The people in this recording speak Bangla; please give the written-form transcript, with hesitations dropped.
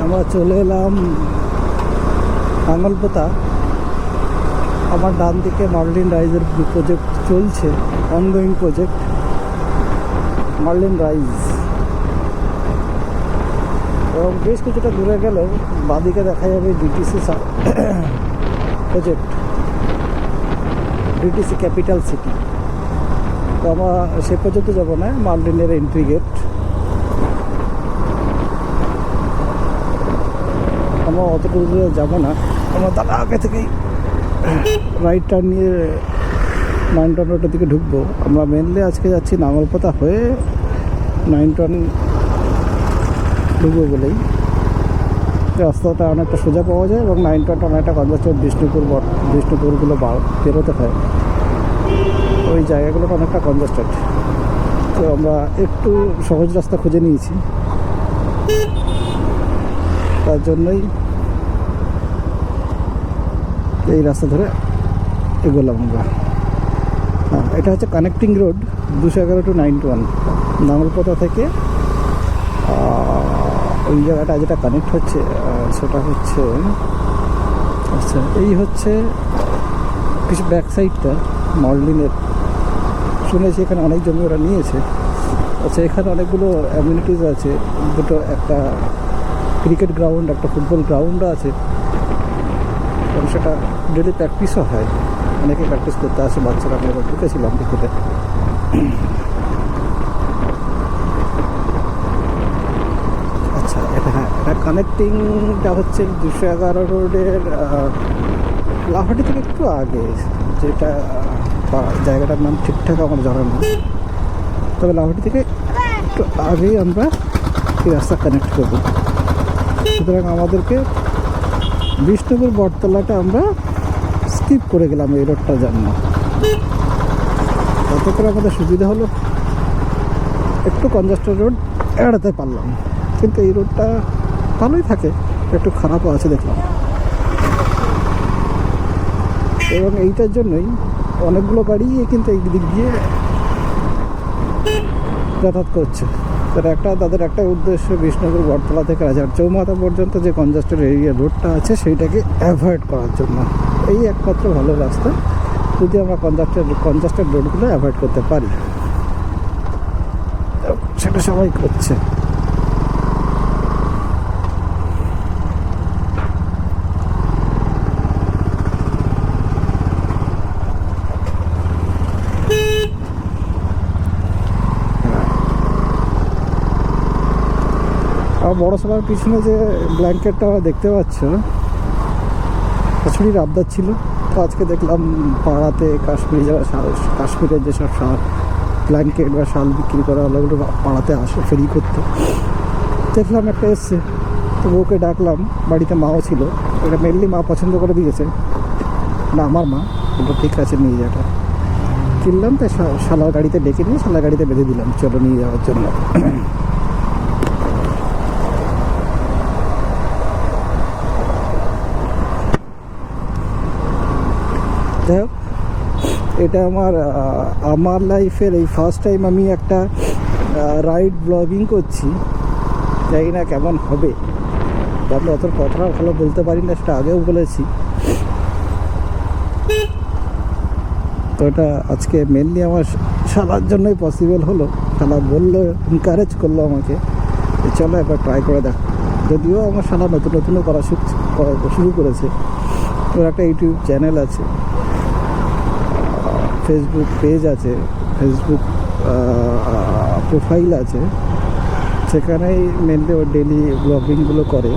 আমরা চলে এলাম নাঙ্গলপোতা। আমার ডান দিকে মার্লিন রাইজের প্রজেক্ট চলছে, অনগোয়িং প্রজেক্ট মার্লিন রাইজ। এবং বেশ কিছুটা দূরে গেলেও বাঁদিকে দেখা যাবে DTC project, DTC capital city. তো আমরা সে পর্যন্ত যাবো না, মার্লিনের এন্ট্রি গেট। আমরা অতটুকু দূরে যাবো না, আমরা তার আগে থেকেই রাইট টার্ন নিয়ে 9 টন রোডের দিকে ঢুকবো। আমরা মেনলি আজকে যাচ্ছি নাঙ্গলপোতা হয়ে 9 টন ঢুকবো বলেই। রাস্তাটা অনেকটা সোজা পাওয়া যায় এবং 9 টনটা অনেকটা কনজাস্টেড, বিষ্ণুপুরগুলো পেরোতে হয়, ওই জায়গাগুলোটা অনেকটা কনজাস্টেড। তো আমরা একটু সহজ রাস্তা খুঁজে নিয়েছি, তার জন্যই এই রাস্তা ধরে এগোলাম আমরা। হ্যাঁ, এটা হচ্ছে কানেক্টিং রোড 211 to 91 নাঙ্গলপোতা থেকে। ওই জায়গাটা যেটা কানেক্ট হচ্ছে সেটা হচ্ছে, আচ্ছা এই হচ্ছে কিছু ব্যাক সাইডটা মার্লিনের। শুনেছি এখানে অনেক জমি ওরা নিয়েছে। আচ্ছা, এখানে অনেকগুলো অ্যামিনিটিস আছে, একটা ক্রিকেট গ্রাউন্ড, একটা ফুটবল গ্রাউন্ডও আছে এবং সেটা ডেলি প্র্যাকটিসও হয়। অনেকে প্র্যাকটিস করতে আসে, বাচ্চারা। আমি এবার ঢুকেছিলাম ক্রিকেটে। আচ্ছা, এটা কানেক্টিংটা হচ্ছে 211 রোডের লাহাটি থেকে একটু আগে, যেটা জায়গাটার নাম ঠিকঠাক আমার জানা না, তবে লাহাটি থেকে একটু আগেই আমরা এই রাস্তা কানেক্ট করব। সুতরাং আমাদেরকে বিষ্ণুপুর বটতলাটা আমরা স্কিপ করে গেলাম এই রোডটার জন্য। তাতে করে আমাদের সুবিধা হলো, একটু কনজাস্টেড রোড এড়াতে পারলাম। কিন্তু এই রোডটা ভালোই থাকে, একটু খারাপও আছে দেখলাম। এবং এইটার জন্যই অনেকগুলো গাড়ি কিন্তু এই দিক দিয়ে যাতায়াত করছে। তাদের একটা উদ্দেশ্য বিষ্ণুপুর বটতলা থেকে রাজার চৌমাথা পর্যন্ত যে কনজাস্টেড এরিয়া রোডটা আছে সেইটাকে অ্যাভয়েড করার জন্য। এই একমাত্র ভালো রাস্তা, যদি আমরা কনজাস্টেড রোডগুলো অ্যাভয়েড করতে পারি। সেটা সবাই করছে। আর বড় সবার পিছনে যে ব্ল্যাঙ্কেটটা দেখতে পাচ্ছ, কাশ্মীর আবদার ছিল। তো আজকে দেখলাম পাড়াতে কাশ্মীরের যেসব শাল, ব্ল্যাঙ্কেট বা শাল বিক্রি করা হলো, ওগুলো পাড়াতে আসে ফেরি করতে। দেখলাম একটা এসছে, তো বউকে ডাকলাম, বাড়িতে মাও ছিল। এটা মেনলি মা পছন্দ করে দিয়েছে, না আমার মা, ওটা ঠিক আছে নিয়ে যাওয়াটা। কিনলাম, তাই শালার গাড়িতে ডেকে নিয়ে শালার গাড়িতে বেঁধে দিলাম, চলো নিয়ে যাওয়ার জন্য। যাই হোক, এটা আমার লাইফের এই ফার্স্ট টাইম আমি একটা রাইড ব্লগিং করছি। জানি না কেমন হবে, আমি অত কথাটা ভালো বলতে পারি না, সেটা আগেও বলেছি। তো এটা আজকে মেনলি আমার শালার জন্যই পসিবল হলো। শালা বললো, এনকারেজ করলো আমাকে, চলো একবার ট্রাই করে দেখ। যদিও আমার শালা নতুনও করা শুরু করেছে। ওর একটা ইউটিউব চ্যানেল আছে, ফেসবুক পেজ আছে, ফেসবুক প্রোফাইল আছে, সেখানেই মেনলি ও ডেলি ব্লগিংগুলো করে।